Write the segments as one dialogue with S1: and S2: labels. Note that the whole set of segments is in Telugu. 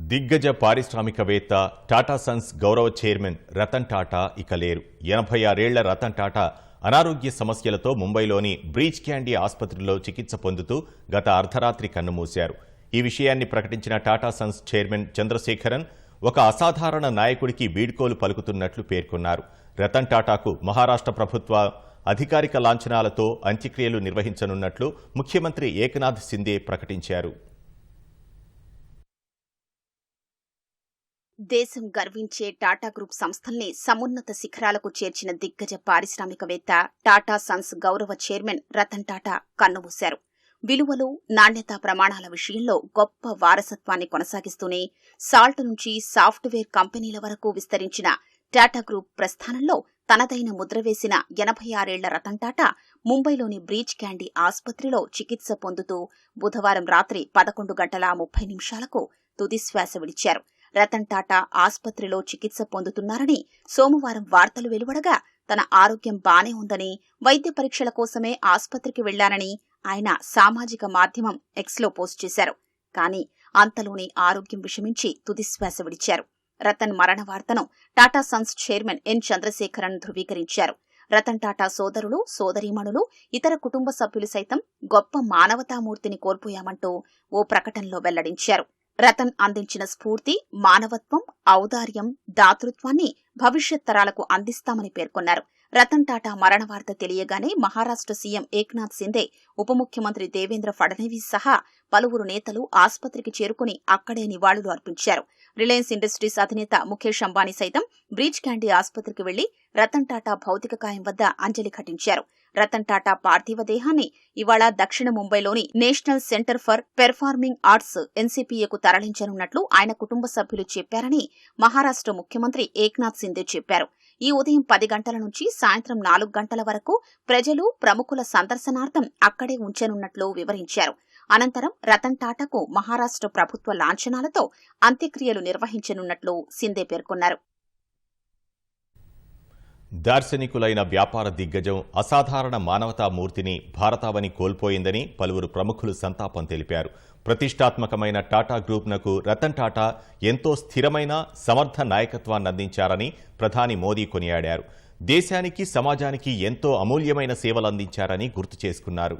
S1: దిగ్గజ పారిశ్రామికవేత్త టాటా సన్స్ గౌరవ చైర్మన్ రతన్ టాటా ఇక లేరు. 86 ఏళ్ల రతన్ టాటా అనారోగ్య సమస్యలతో ముంబైలోని బ్రీచ్ క్యాండీ ఆసుపత్రిలో చికిత్స పొందుతూ గత అర్ధరాత్రి కన్నుమూశారు. ఈ విషయాన్ని ప్రకటించిన టాటా సన్స్ చైర్మన్ చంద్రశేఖరన్ ఒక అసాధారణ నాయకుడికి వీడ్కోలు పలుకుతున్నట్లు పేర్కొన్నారు. రతన్ టాటాకు మహారాష్ట్ర ప్రభుత్వ అధికారిక లాంఛనాలతో అంత్యక్రియలు నిర్వహించనున్నట్లు ముఖ్యమంత్రి ఏకనాథ్ సిందే ప్రకటించారు.
S2: దేశం గర్వించే టాటా గ్రూప్ సంస్థల్ని సమున్నత శిఖరాలకు చేర్చిన దిగ్గజ పారిశ్రామికవేత్త టాటా సన్స్ గౌరవ చైర్మన్ రతన్ టాటా కన్నుమూశారు. విలువలు, నాణ్యతా ప్రమాణాల విషయంలో గొప్ప వారసత్వాన్ని కొనసాగిస్తూనే సాల్ట్ నుంచి సాఫ్ట్వేర్ కంపెనీల వరకు విస్తరించిన టాటా గ్రూప్ ప్రస్థానంలో తనదైన ముద్ర వేసిన 86 ఏళ్ల రతన్ టాటా ముంబైలోని బ్రీచ్ క్యాండీ ఆసుపత్రిలో చికిత్స పొందుతూ బుధవారం రాత్రి 11:30 తుదిశ్వాస విడిచారు. రతన్ టాటా ఆసుపత్రిలో చికిత్స పొందుతున్నారని సోమవారం వార్తలు వెలువడగా తన ఆరోగ్యం బానే ఉందని, వైద్య పరీక్షల కోసమే ఆసుపత్రికి వెళ్లానని ఆయన సామాజిక మాధ్యమం ఎక్స్లో పోస్ట్ చేశారు. కానీ అంతలోనే ఆరోగ్యం విషమించి తుదిశ్వాస విడిచారు. రతన్ మరణ వార్తను Tata Sons chairman N Chandrasekaran ధృవీకరించారు. రతన్ టాటా సోదరులు, సోదరీమణులు, ఇతర కుటుంబ సభ్యులు సైతం గొప్ప మానవతామూర్తిని కోల్పోయామంటూ ఓ ప్రకటనలో వెల్లడించారు. రతన్ అందించిన స్ఫూర్తి, మానవత్వం, ఔదార్యం, దాతృత్వాన్ని భవిష్యత్ తరాలకు అందిస్తామని పేర్కొన్నారు. రతన్ టాటా మరణ వార్త తెలియగానే మహారాష్ట్ర సీఎం ఏక్నాథ్ సిందే, ఉప ముఖ్యమంత్రి దేవేంద్ర ఫడ్నవీస్ సహా పలువురు నేతలు ఆసుపత్రికి చేరుకుని అక్కడే నివాళులు అర్పించారు. రిలయన్స్ ఇండస్ట్రీస్ అధినేత ముఖేష్ అంబానీ సైతం బ్రీచ్ క్యాండీ ఆసుపత్రికి వెళ్లి రతన్ టాటా భౌతిక కాయం వద్ద అంజలి ఘటించారు. రతన్ టాటా పార్థివ దేహాన్ని ఇవాళ దక్షిణ ముంబైలోని national centre for performing arts ఎన్సీపీఏకు తరలించనున్నట్లు ఆయన కుటుంబ సభ్యులు చెప్పారని మహారాష్ట్ర ముఖ్యమంత్రి ఏక్నాథ్ సిందే చెప్పారు. ఈ ఉదయం 10 గంటల నుంచి సాయంత్రం 4 గంటల వరకు ప్రజలు, ప్రముఖుల సందర్శనార్థం అక్కడే ఉంచనున్నట్లు వివరించారు. అనంతరం రతన్ టాటాకు మహారాష్ట్ర ప్రభుత్వ లాంఛనాలతో అంత్యక్రియలు నిర్వహించనున్నట్లు సిందే పేర్కొన్నారు.
S1: దార్శనికులైన వ్యాపార దిగ్గజం, అసాధారణ మానవతామూర్తిని భారతావని కోల్పోయిందని పలువురు ప్రముఖులు సంతాపం తెలిపారు. ప్రతిష్టాత్మకమైన టాటా గ్రూప్నకు రతన్ టాటా ఎంతో స్థిరమైన, సమర్థ నాయకత్వాన్ని అందించారని ప్రధాని మోదీ కొనియాడారు. దేశానికి, సమాజానికి ఎంతో అమూల్యమైన సేవలందించారని గుర్తు చేసుకున్నారు.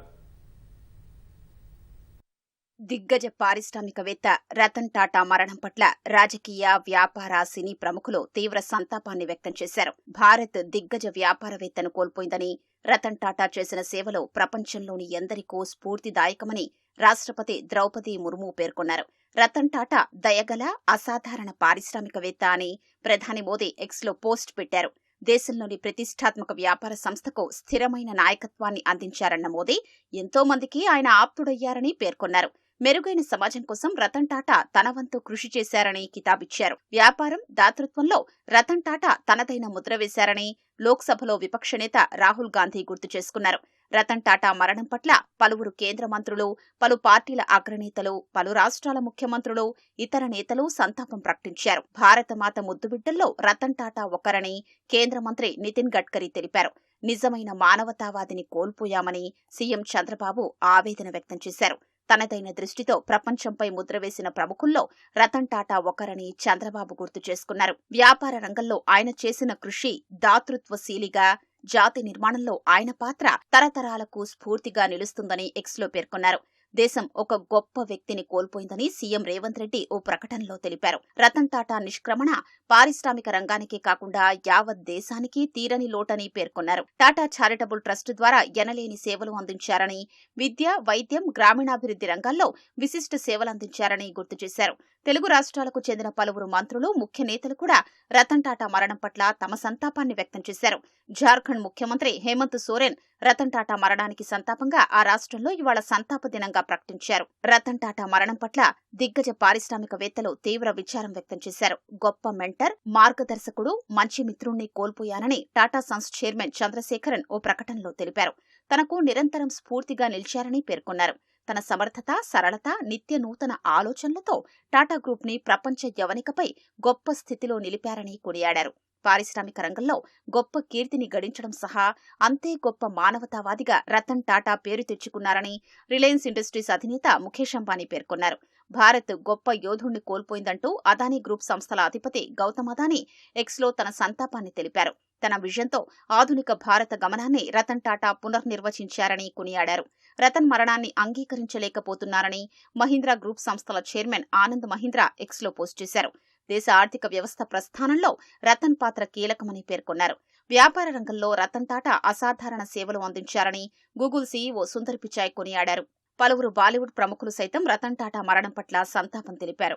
S2: దిగ్గజ పారిశ్రామికవేత్త రతన్ టాటా మరణం పట్ల రాజకీయ, వ్యాపార, సినీ ప్రముఖులు తీవ్ర సంతాపాన్ని వ్యక్తం చేశారు. భారత్ దిగ్గజ వ్యాపారవేత్తను కోల్పోయిందని, రతన్ టాటా చేసిన సేవలు ప్రపంచంలోని ఎందరికో స్ఫూర్తిదాయకమని రాష్ట్రపతి ద్రౌపది ముర్ము పేర్కొన్నారు. రతన్ టాటా దయగల, అసాధారణ పారిశ్రామికవేత్త అని ప్రధాని మోదీ ఎక్స్లో పోస్ట్ పెట్టారు. దేశంలోని ప్రతిష్టాత్మక వ్యాపార సంస్థకు స్థిరమైన నాయకత్వాన్ని అందించారన్న మోదీ ఎంతో మందికి ఆయన ఆప్తుడయ్యారని పేర్కొన్నారు. మెరుగైన సమాజం కోసం రతన్ టాటా తన వంతు కృషి చేశారని కితాబిచ్చారు. వ్యాపారం, దాతృత్వంలో రతన్ టాటా తనదైన ముద్ర వేశారని లోక్సభలో విపక్ష నేత రాహుల్ గాంధీ గుర్తు చేసుకున్నారు. రతన్ టాటా మరణం పట్ల పలువురు కేంద్ర మంత్రులు, పలు పార్టీల అగ్రనేతలు, పలు రాష్ట్రాల ముఖ్యమంత్రులు, ఇతర నేతలు సంతాపం ప్రకటించారు. భారతమాత ముద్దుబిడ్డల్లో రతన్ టాటా ఒకరని కేంద్ర మంత్రి నితిన్ గడ్కరీ తెలిపారు. నిజమైన మానవతావాదిని కోల్పోయామని సీఎం చంద్రబాబు ఆవేదన వ్యక్తం చేశారు. తనదైన దృష్టితో ప్రపంచంపై ముద్ర వేసిన ప్రముఖుల్లో రతన్ టాటా ఒకరని చంద్రబాబు గుర్తు చేసుకున్నారు. వ్యాపార రంగంలో ఆయన చేసిన కృషి దాతృత్వశీలిగా, జాతి నిర్మాణంలో ఆయన పాత్ర తరతరాలకు స్ఫూర్తిగా నిలుస్తుందని ఎక్స్లో పేర్కొన్నారు. దేశం ఒక గొప్ప వ్యక్తిని కోల్పోయిందని సీఎం రేవంత్ రెడ్డి ఓ ప్రకటనలో తెలిపారు. రతన్ టాటా నిష్క్రమణ పారిశ్రామిక రంగానికే కాకుండా యావత్ దేశానికి తీరని లోటని పేర్కొన్నారు. టాటా చారిటబుల్ ట్రస్ట్ ద్వారా ఎనలేని సేవలు అందించారని, విద్య, వైద్యం, గ్రామీణాభివృద్ధి రంగాల్లో విశిష్ట సేవలందించారని గుర్తు చేశారు. తెలుగు రాష్ట్రాలకు చెందిన పలువురు మంత్రులు, ముఖ్య నేతలు కూడా రతన్ టాటా మరణం పట్ల తమ సంతాపాన్ని వ్యక్తం చేశారు. జార్ఖండ్ ముఖ్యమంత్రి హేమంత్ సోరెన్ రతన్ టాటా మరణానికి సంతాపంగా ఆ రాష్ట్రంలో ఇవాళ సంతాప దినంగా ప్రకటించారు. రతన్ టాటా మరణం పట్ల దిగ్గజ పారిశ్రామికవేత్తలు తీవ్ర విచారం వ్యక్తం చేశారు. గొప్ప మెంటర్, మార్గదర్శకుడు, మంచి మిత్రుణ్ణి కోల్పోయానని టాటా సన్స్ చైర్మన్ చంద్రశేఖరన్ ఓ ప్రకటనలో తెలిపారు. తనకు నిరంతరం స్ఫూర్తిగా నిలిచారని పేర్కొన్నారు. తన సమర్థత, సరళత, నిత్య నూతన ఆలోచనలతో టాటా గ్రూప్ ని ప్రపంచ యవనికపై గొప్ప స్థితిలో నిలిపారని కొనియాడారు. పారిశ్రామిక రంగంలో గొప్ప కీర్తిని గడించడం సహా అంతే గొప్ప మానవతావాదిగా రతన్ టాటా పేరు తెచ్చుకున్నారని రిలయన్స్ ఇండస్ట్రీస్ అధినేత ముఖేష్ అంబానీ పేర్కొన్నారు. భారత్ గొప్ప యోధుణ్ణి కోల్పోయిందంటూ అదానీ గ్రూప్ సంస్థల అధిపతి గౌతమ్ అదానీ ఎక్స్లో తన సంతాపాన్ని తెలిపారు. తన విజన్తో ఆధునిక భారత గమనాన్ని రతన్ టాటా పునర్నిర్వచించారని కొనియాడారు. రతన్ మరణాన్ని అంగీకరించలేకపోతున్నారని మహీంద్రా గ్రూప్ సంస్థల చైర్మన్ ఆనంద్ మహీంద్రా ఎక్స్లో పోస్ట్ చేశారు. దేశ ఆర్థిక వ్యవస్థ ప్రస్థానంలో రతన్ పాత్ర కీలకమని పేర్కొన్నారు. వ్యాపార రంగంలో రతన్ టాటా అసాధారణ సేవలు అందించారని గూగుల్ సీఈఓ సుందర్ పిచాయ్ కొనియాడారు. పలువురు బాలీవుడ్ ప్రముఖులు సైతం రతన్ టాటా మరణం పట్ల సంతాపం తెలిపారు.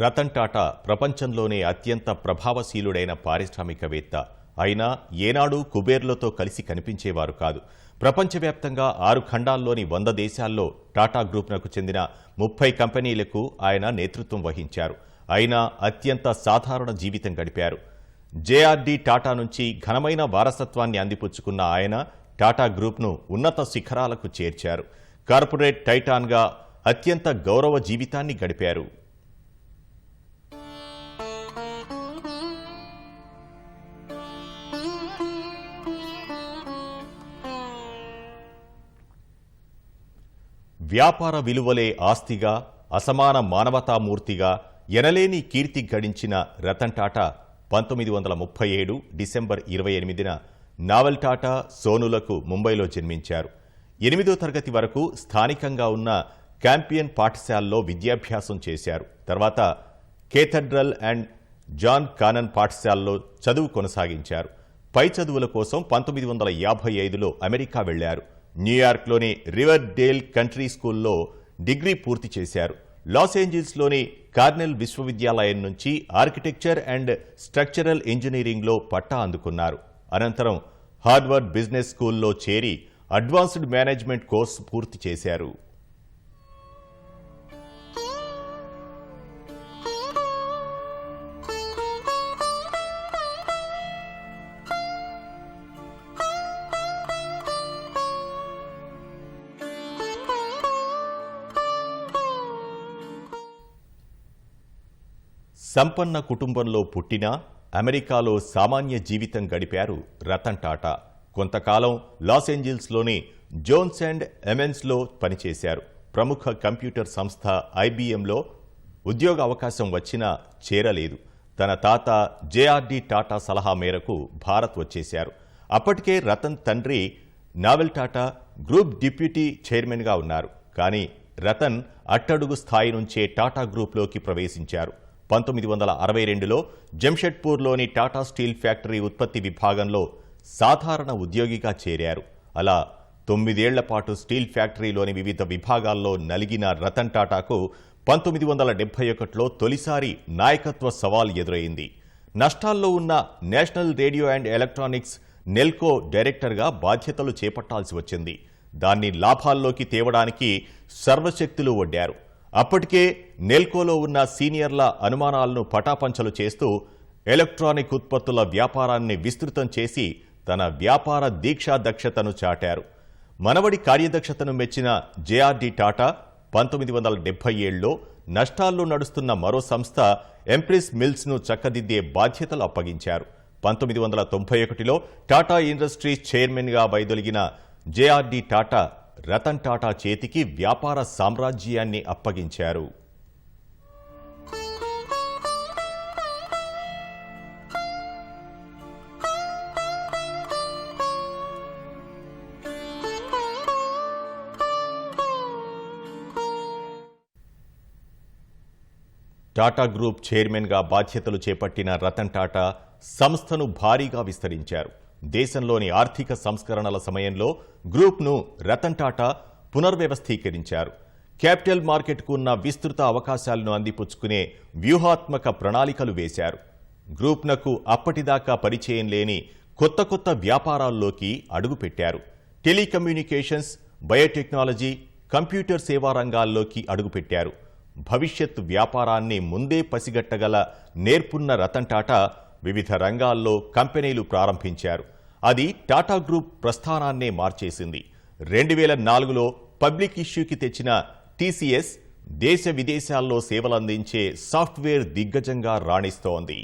S1: రతన్ టాటా ప్రపంచంలోనే అత్యంత ప్రభావశీలుడైన పారిశ్రామికవేత్త. అయినా ఏనాడూ కుబేర్లతో కలిసి కనిపించేవారు కాదు. ప్రపంచవ్యాప్తంగా 6 ఖండాల్లోని 100 దేశాల్లో టాటా గ్రూప్నకు చెందిన 30 కంపెనీలకు ఆయన నేతృత్వం వహించారు. అయినా అత్యంత సాధారణ జీవితం గడిపారు. జేఆర్డీ టాటా నుంచి ఘనమైన వారసత్వాన్ని అందిపుచ్చుకున్న ఆయన టాటా గ్రూప్ను ఉన్నత శిఖరాలకు చేర్చారు. కార్పొరేట్ టైటాన్గా అత్యంత గౌరవ జీవితాన్ని గడిపారు. వ్యాపార విలువలే ఆస్తిగా, అసమాన మానవతామూర్తిగా ఎనలేని కీర్తి గడించిన రతన్ టాటా 1937 డిసెంబర్ 28న నావల్ టాటా సోనులకు ముంబైలో జన్మించారు. 8వ తరగతి వరకు స్థానికంగా ఉన్న క్యాంపియన్ పాఠశాలలో విద్యాభ్యాసం చేశారు. తర్వాత కేథడ్రల్ అండ్ జాన్ కానన్ పాఠశాలలో చదువు కొనసాగించారు. పై చదువుల కోసం 1955లో అమెరికా వెళ్లారు. న్యూయార్క్లోని రివర్ డేల్ కంట్రీ స్కూల్లో డిగ్రీ పూర్తి చేశారు. లాస్ ఏంజల్స్లోని కార్నెల్ విశ్వవిద్యాలయం నుంచి ఆర్కిటెక్చర్ అండ్ స్ట్రక్చరల్ ఇంజనీరింగ్లో పట్టా అందుకున్నారు. అనంతరం హార్వర్డ్ బిజినెస్ స్కూల్లో చేరి అడ్వాన్స్డ్ మేనేజ్మెంట్ కోర్సు పూర్తి చేశారు. సంపన్న కుటుంబంలో పుట్టినా అమెరికాలో సామాన్య జీవితం గడిపారు రతన్ టాటా. కొంతకాలం లాస్ ఏంజల్స్లోని జోన్స్ అండ్ ఎమెన్స్లో పనిచేశారు. ప్రముఖ కంప్యూటర్ సంస్థ ఐబీఎంలో ఉద్యోగ అవకాశం వచ్చినా చేరలేదు. తన తాత జేఆర్డీ టాటా సలహా మేరకు భారత్ వచ్చేశారు. అప్పటికే రతన్ తండ్రి నావెల్ టాటా గ్రూప్ డిప్యూటీ చైర్మన్గా ఉన్నారు. కానీ రతన్ అట్టడుగు స్థాయి నుంచే టాటా గ్రూప్లోకి ప్రవేశించారు. 1962లో జంషెడ్పూర్లోని టాటా స్టీల్ ఫ్యాక్టరీ ఉత్పత్తి విభాగంలో సాధారణ ఉద్యోగిగా చేరారు. అలా 9 ఏళ్ల పాటు స్టీల్ ఫ్యాక్టరీలోని వివిధ విభాగాల్లో నలిగిన రతన్ టాటాకు 1971లో తొలిసారి నాయకత్వ సవాల్ ఎదురైంది. నష్టాల్లో ఉన్న national radio and electronics Nelco డైరెక్టర్గా బాధ్యతలు చేపట్టాల్సి వచ్చింది. దాన్ని లాభాల్లోకి తేవడానికి సర్వశక్తులు ఒడ్డారు. అప్పటికే నెల్కోలో ఉన్న సీనియర్ల అనుమానాలను పటాపంచలు చేస్తూ ఎలక్ట్రానిక్ ఉత్పత్తుల వ్యాపారాన్ని విస్తృతం చేసి తన వ్యాపార దీక్షా దక్షతను చాటారు. మనవడి కార్యదక్షతను మెచ్చిన జేఆర్డీ టాటా 1977లో నష్టాల్లో నడుస్తున్న మరో సంస్థ ఎంప్రెస్ మిల్స్ను చక్కదిద్దే బాధ్యతలు అప్పగించారు. 1991లో టాటా ఇండస్ట్రీస్ చైర్మన్గా వైదొలిగిన జేఆర్డీ టాటా రతన్ టాటా చేతికి వ్యాపార సామ్రాజ్యాన్ని అప్పగించారు. టాటా గ్రూప్ చైర్మన్గా బాధ్యతలు చేపట్టిన రతన్ టాటా సంస్థను భారీగా విస్తరించారు. దేశంలోని ఆర్థిక సంస్కరణల సమయంలో గ్రూప్ను రతన్ టాటా పునర్వ్యవస్థీకరించారు. క్యాపిటల్ మార్కెట్కు ఉన్న విస్తృత అవకాశాలను అందిపుచ్చుకునే వ్యూహాత్మక ప్రణాళికలు వేశారు. గ్రూప్నకు అప్పటిదాకా పరిచయం లేని కొత్త కొత్త వ్యాపారాల్లోకి అడుగుపెట్టారు. టెలికమ్యూనికేషన్స్, బయోటెక్నాలజీ, కంప్యూటర్ సేవా రంగాల్లోకి అడుగుపెట్టారు. భవిష్యత్ వ్యాపారాన్ని ముందే పసిగట్టగల నేర్పున్న రతన్ టాటా వివిధ రంగాల్లో కంపెనీలు ప్రారంభించారు. అది టాటా గ్రూప్ ప్రస్థానాన్నే మార్చేసింది. 2004లో పబ్లిక్ ఇష్యూకి తెచ్చిన టీసీఎస్ దేశ విదేశాల్లో సేవలందించే సాఫ్ట్వేర్ దిగ్గజంగా రాణిస్తోంది.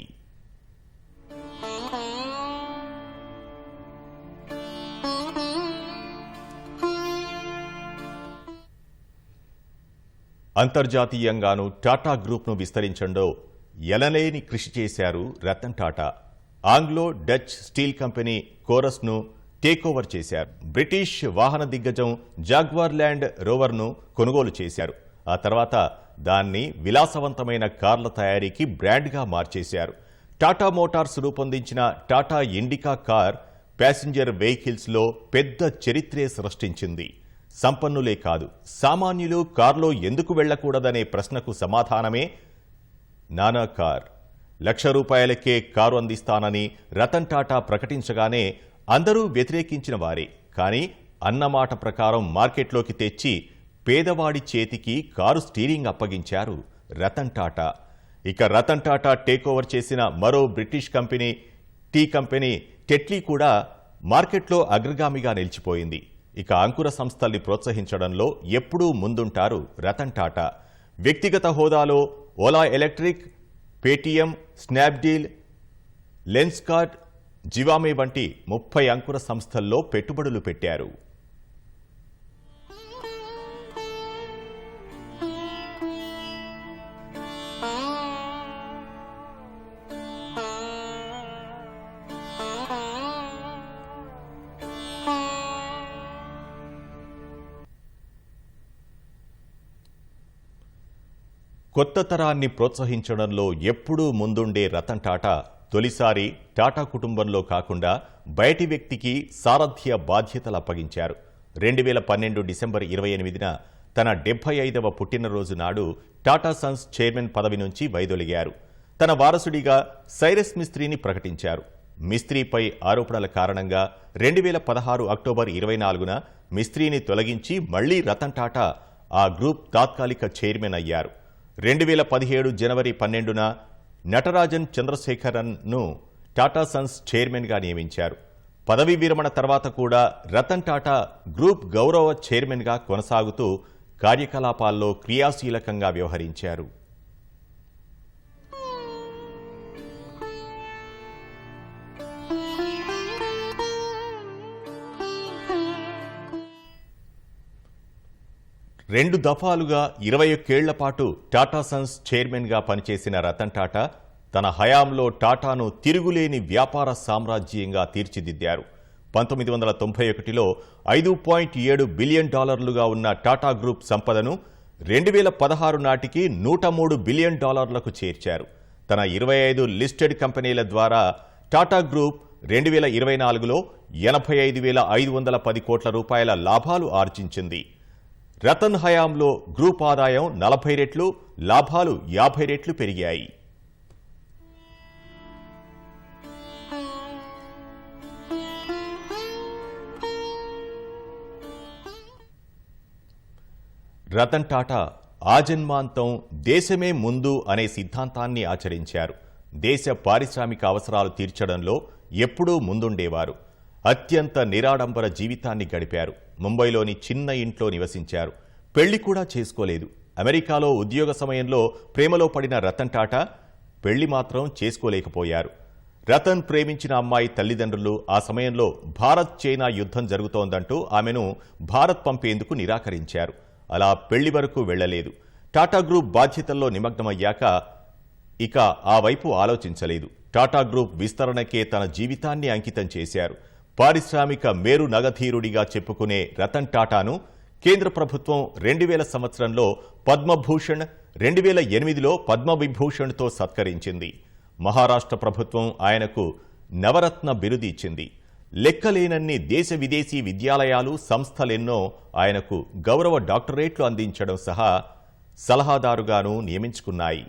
S1: అంతర్జాతీయంగానూ టాటా గ్రూప్ను విస్తరించడంలో ఎనలేని కృషి చేశారు Ratan Tata. Anglo Dutch steel company కోరస్ను టేకోవర్ చేశారు. బ్రిటిష్ వాహన దిగ్గజం జాగ్వార్ ల్యాండ్ రోవర్ను కొనుగోలు చేశారు. ఆ తర్వాత దాన్ని విలాసవంతమైన కార్ల తయారీకి బ్రాండ్గా మార్చేశారు. టాటా మోటార్స్ రూపొందించిన టాటా ఇండికా కార్ ప్యాసింజర్ వెహికల్స్లో పెద్ద చరిత్రే సృష్టించింది. సంపన్నులే కాదు, సామాన్యులు కార్లో ఎందుకు వెళ్లకూడదనే ప్రశ్నకు సమాధానమే నానా కార్. ₹1,00,000కే కారు అందిస్తానని రతన్ టాటా ప్రకటించగానే అందరూ వ్యతిరేకించిన వారే. కానీ అన్నమాట ప్రకారం మార్కెట్లోకి తెచ్చి పేదవాడి చేతికి కారు స్టీరింగ్ అప్పగించారు రతన్ టాటా. ఇక రతన్ టాటా టేకోవర్ చేసిన మరో బ్రిటిష్ కంపెనీ కంపెనీ టెట్లీ కూడా మార్కెట్లో అగ్రగామిగా నిలిచిపోయింది. ఇక అంకుర సంస్థల్ని ప్రోత్సహించడంలో ఎప్పుడూ ముందుంటారు రతన్ టాటా. వ్యక్తిగత హోదాలో Ola electric, Paytm, Snapdeal, Lenskart, Zivame వంటి 30 అంకుర సంస్థల్లో పెట్టుబడులు పెట్టారు. కొత్త తరాన్ని ప్రోత్సహించడంలో ఎప్పుడూ ముందుండే రతన్ టాటా తొలిసారి టాటా కుటుంబంలో కాకుండా బయటి వ్యక్తికి సారథ్య బాధ్యతలు అప్పగించారు. 2012 డిసెంబర్ 28న తన 75వ పుట్టినరోజు నాడు టాటా సన్స్ చైర్మన్ పదవి నుంచి వైదొలిగారు. తన వారసుడిగా సైరస్ మిస్త్రీని ప్రకటించారు. మిస్త్రీపై ఆరోపణల కారణంగా 2016 అక్టోబర్ 24న మిస్త్రీని తొలగించి మళ్లీ రతన్ టాటా ఆ గ్రూప్ తాత్కాలిక చైర్మన్ అయ్యారు. 2017 జనవరి 12న నటరాజన్ చంద్రశేఖరన్ను టాటా సన్స్ చైర్మన్గా నియమించారు. పదవీ విరమణ తర్వాత కూడా రతన్ టాటా గ్రూప్ గౌరవ చైర్మన్గా కొనసాగుతూ కార్యకలాపాల్లో క్రియాశీలకంగా వ్యవహరించారు. రెండు దఫాలుగా 21 ఏళ్ల పాటు టాటా సన్స్ చైర్మన్గా పనిచేసిన రతన్ టాటా తన హయాంలో టాటాను తిరుగులేని వ్యాపార సామ్రాజ్యంగా తీర్చిదిద్దారు. 1991లో $5.7 బిలియన్ ఉన్న టాటా గ్రూప్ సంపదను 2016 నాటికి $103 బిలియన్ చేర్చారు. తన 25 లిస్టెడ్ కంపెనీల ద్వారా టాటా గ్రూప్ 2024లో $85,510 కోట్ల లాభాలు ఆర్జించింది. రతన్ హయాంలో గ్రూప్ ఆదాయం 40 రెట్లు, లాభాలు 50 రెట్లు పెరిగాయి. రతన్ టాటా ఆజన్మాంతం దేశమే ముందు అనే సిద్ధాంతాన్ని ఆచరించారు. దేశ పారిశ్రామిక అవసరాలు తీర్చడంలో ఎప్పుడూ ముందుండేవారు. అత్యంత నిరాడంబర జీవితాన్ని గడిపారు. ముంబైలోని చిన్న ఇంట్లో నివసించారు. పెళ్లి కూడా చేసుకోలేదు. అమెరికాలో ఉద్యోగ సమయంలో ప్రేమలో పడిన రతన్ టాటా పెళ్లి మాత్రం చేసుకోలేకపోయారు. రతన్ ప్రేమించిన అమ్మాయి తల్లిదండ్రులు ఆ సమయంలో భారత్ చైనా యుద్ధం జరుగుతోందంటూ ఆమెను భారత్ పంపేందుకు నిరాకరించారు. అలా పెళ్లి వరకు వెళ్లలేదు. టాటా గ్రూప్ బాధ్యతల్లో నిమగ్నమయ్యాక ఇక ఆ వైపు ఆలోచించలేదు. టాటా గ్రూప్ విస్తరణకే తన జీవితాన్ని అంకితం చేశారు. పారిశ్రామిక మేరు నగధీరుడిగా చెప్పుకునే రతన్ టాటాను కేంద్ర ప్రభుత్వం 2000 సంవత్సరంలో పద్మభూషణ్, 2008లో పద్మవిభూషణ్తో సత్కరించింది. మహారాష్ట్ర ప్రభుత్వం ఆయనకు నవరత్న బిరుదు ఇచ్చింది. లెక్కలేనన్ని దేశ విదేశీ విద్యాలయాలు, సంస్థలెన్నో ఆయనకు గౌరవ డాక్టరేట్లు అందించడం సహా సలహాదారుగాను నియమించుకున్నాయి.